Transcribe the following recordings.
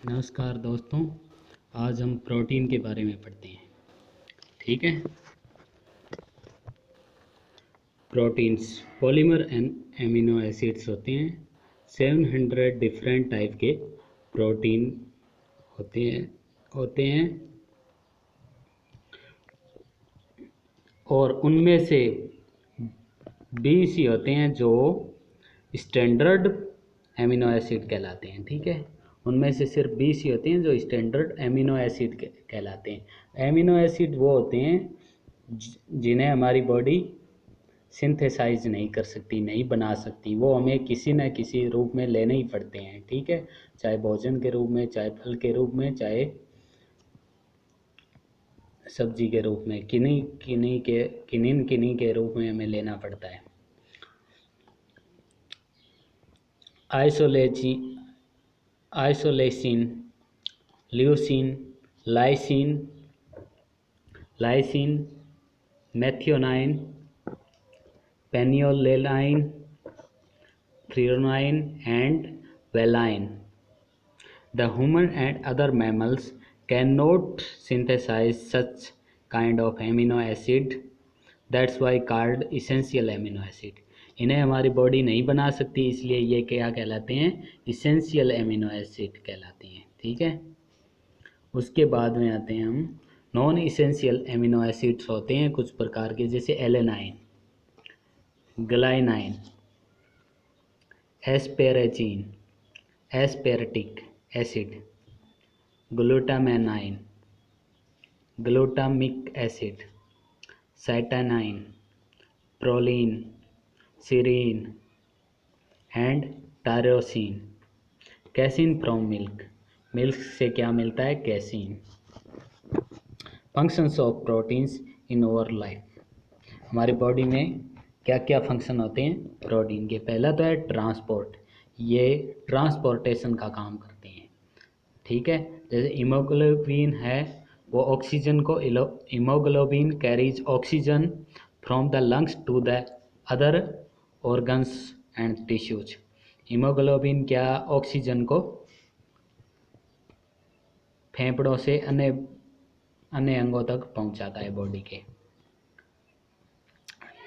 नमस्कार दोस्तों, आज हम प्रोटीन के बारे में पढ़ते हैं। ठीक है। Proteins polymer and amino acids होते हैं। 700 डिफरेंट टाइप के प्रोटीन होते हैं और उनमें से 20 ही होते हैं जो स्टैंडर्ड एमिनो एसिड कहलाते हैं। ठीक है, उनमें से सिर्फ 20 ही होते हैं जो स्टैंडर्ड एमिनो एसिड कहलाते हैं। एमिनो एसिड वो होते हैं जिन्हें हमारी बॉडी सिंथेसाइज नहीं कर सकती, नहीं बना सकती। वो हमें किसी न किसी रूप में लेने ही पड़ते हैं। ठीक है, चाहे भोजन के रूप में, चाहे फल के रूप में, चाहे सब्जी के रूप में, किन्हीं के रूप में हमें लेना पड़ता है। Isoleucine, leucine, lysine, methionine, phenylalanine, threonine and valine. The human and other mammals cannot synthesize such kind of amino acid. That's why called essential amino acid. इन्हें हमारी बॉडी नहीं बना सकती, इसलिए ये क्या कहलाते हैं? इसेंशियल एमिनो एसिड कहलाते हैं। ठीक है, उसके बाद में आते हैं हम नॉन इसेंशियल एमिनो एसिड्स होते हैं कुछ प्रकार के, जैसे alanine, glycine, asparagine, aspartic acid, glutamine, glutamic acid, cysteine, proline, serine and tyrosine. Casein from milk, milk से क्या मिलता है? Casein. Functions of proteins in our life, हमारी बॉडी में क्या क्या फंक्शन होते हैं प्रोटीन के? पहला तो है ट्रांसपोर्ट, ये ट्रांसपोर्टेशन का काम करते हैं। ठीक है, जैसे हीमोग्लोबिन है, वो ऑक्सीजन को, haemoglobin carries oxygen from the lungs to the other organs and tissues. Haemoglobin क्या ऑक्सीजन को फेफड़ों से अन्य अंगों तक पहुंचाता है बॉडी के।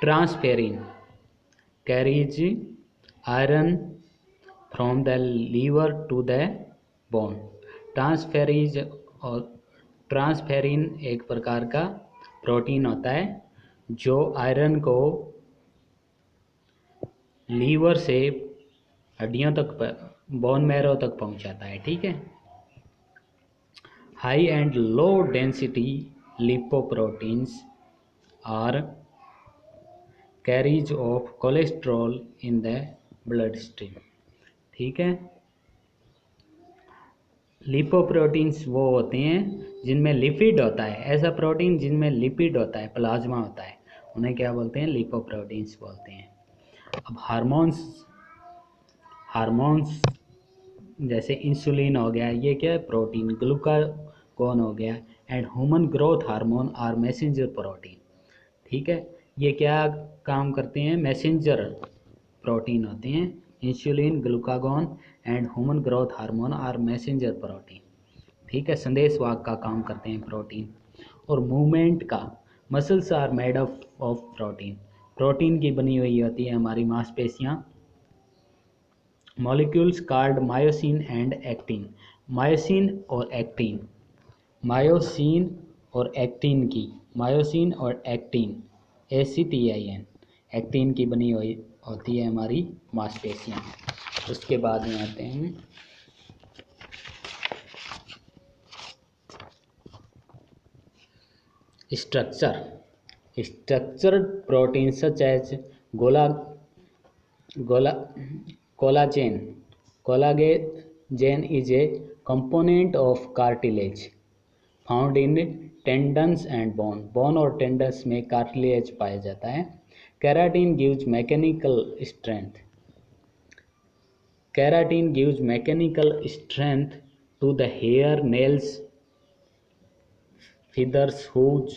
Transferrin carries iron from the liver to the bone. Transferrin एक प्रकार का प्रोटीन होता है जो आयरन को लीवर से हड्डियों तक, बोन मैरो तक पहुंचाता है। ठीक है। High and low density lipoproteins are carries of cholesterol in the blood stream. ठीक है, लिपोप्रोटीन्स वो होते हैं जिनमें लिपिड होता है, ऐसा प्रोटीन जिनमें लिपिड होता है, प्लाज्मा होता है, उन्हें क्या बोलते हैं? लिपोप्रोटीन्स बोलते हैं। अब हार्मोन्स जैसे इंसुलिन हो गया, ये क्या है? प्रोटीन। ग्लूकागोन हो गया and human growth hormone are messenger protein. ठीक है, ये क्या काम करते हैं? मैसेंजर प्रोटीन होते हैं। Insulin, glucagon and human growth hormone are messenger protein. ठीक है, संदेशवाहक का काम करते हैं प्रोटीन। और मूवमेंट का, muscles are made up of protein, protein की बनी हुई होती है हमारी मांसपेशियां। Molecules called myosin and actin, myosin और एक्टिन, मायोसिन और एक्टिन, ACTIN, एक्टिन की बनी हुई होती है हमारी मांसपेशियां। उसके बाद में आते हैं structured protein such as collagen is a component of cartilage found in tendons and bone और tendons में cartilage पाया जाता है। Keratin gives mechanical strength to the hair, nails, feathers, hooves,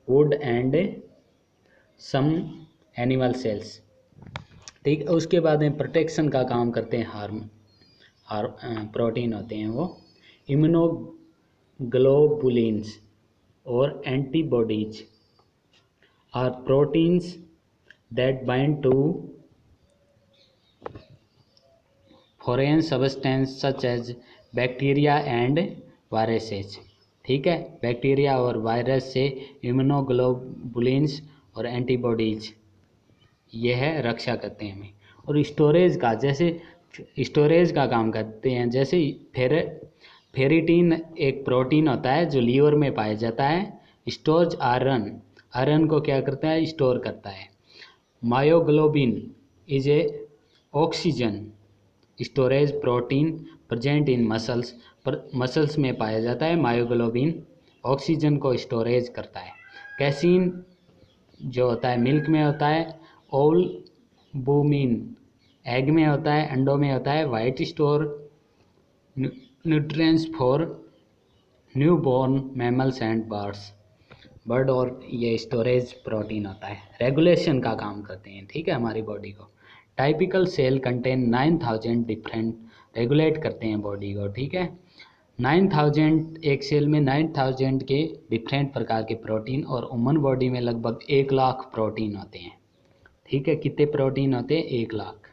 wood and some animal cells। ठीक है, उसके बाद में प्रोटेक्शन का काम करते हैं। प्रोटीन होते हैं वो। immunoglobulins or antibodies are proteins that bind to foreign substance such as bacteria and viruses। ठीक है, बैक्टीरिया और वायरस से इम्यूनोग्लोबुलिन्स और एंटीबॉडीज ये है रक्षा करते हैं हमें। और स्टोरेज का, जैसे स्टोरेज का काम करते हैं, जैसे फेरिटीन एक प्रोटीन होता है जो लीवर में पाया जाता है। स्टोर्स आयरन, आयरन को क्या करता है, स्टोर करता है। Myoglobin is A oxygen storage protein present in muscles, पर मसल्स में पाया जाता है। मायोग्लोबिन ऑक्सीजन को स्टोरेज करता है। कैसीन जो होता है मिल्क में होता है। ओल्बुमिन एग में होता है, अंडों में होता है। White store nutrients for newborn mammals and bird, और ये स्टोरेज प्रोटीन होता है। रेगुलेशन का काम करते हैं, ठीक है, हमारी बॉडी को। Typical cell contain 9000 different, regulate करते हैं बॉडी को, ठीक है। 9000, एक सेल में 9000 के डिफरेंट प्रकार के प्रोटीन, और ह्यूमन बॉडी में लगभग 1 लाख प्रोटीन होते हैं, ठीक है। कितने प्रोटीन होते हैं, 1 लाख।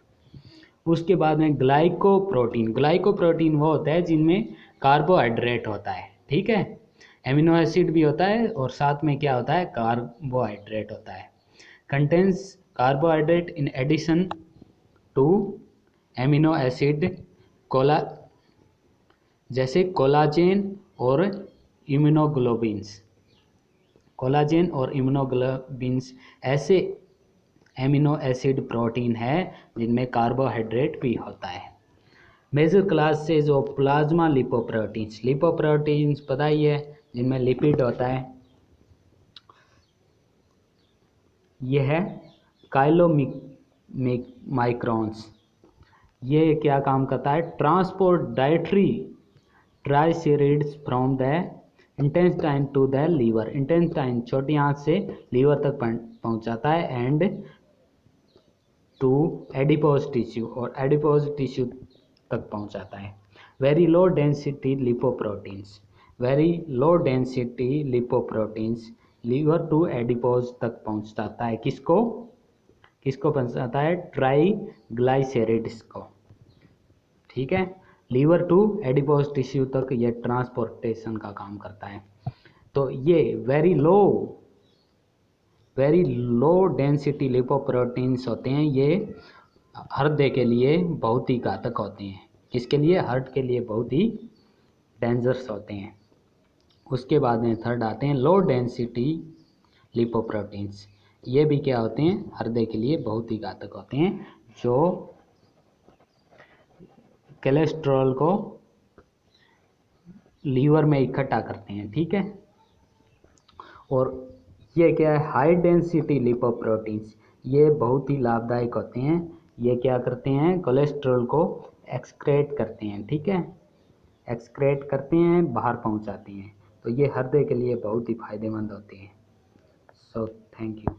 उसके बाद में ग्लाइकोप्रोटीन, ग्लाइकोप्रोटीन वो होता है जिनमें कार्बोहाइड्रेट होता है, ठीक है। एमिनो एसिड भी होता है और साथ में क्या होता है, कार्बोहाइड्रेट होता है। Contains carbohydrate in addition to amino acid, जैसे कोलाजेन और इम्यूनोग्लोबिन्स। कोलाजेन और इम्यूनोग्लोबिन्स ऐसे एमिनो एसिड प्रोटीन है जिनमें कार्बोहाइड्रेट भी होता है। Major classes of plasma lipoproteins, lipoproteins पता ही है जिनमें लिपिड होता है। यह है काइलोमाइक्रॉन्स, ये क्या काम करता है, transport dietary triglycerides from the intestine to the liver, intestine छोटी आंत से लीवर तक पहुंचाता है। एंड टू एडिपोज टिश्यू, और एडिपोज टिश्यू तक पहुंचाता है। Very low density lipoproteins, very low density lipoproteins liver to adipose तक पहुंचाता है। किसको किसको पहुंचाता है, ट्राइग्लाइसेरिड्स को, ठीक है। लीवर टू एडिपोज टिश्यू तक ये ट्रांसपोर्टेशन का काम करता है। तो ये वेरी लो डेंसिटी लिपोप्रोटीन्स होते हैं, ये हृदय के लिए बहुत ही घातक होते हैं। किसके लिए, हार्ट के लिए बहुत ही डेंजरस होते हैं। उसके बाद में थर्ड आते हैं लो डेंसिटी लिपोप्रोटीन्स, ये भी क्या होते हैं, हृदय के लिए बहुत ही घातक होते हैं, जो कोलेस्ट्रॉल को लीवर में इकट्ठा करते हैं, ठीक है। और ये क्या है, हाई डेंसिटी लिपोप्रोटीन्स, ये बहुत ही लाभदायक होते हैं। ये क्या करते हैं, कोलेस्ट्रॉल को एक्सक्रेट करते हैं, ठीक है, एक्सक्रेट करते हैं, बाहर पहुंचाते हैं। तो ये हृदय के लिए बहुत ही फायदेमंद होते हैं। So thank you.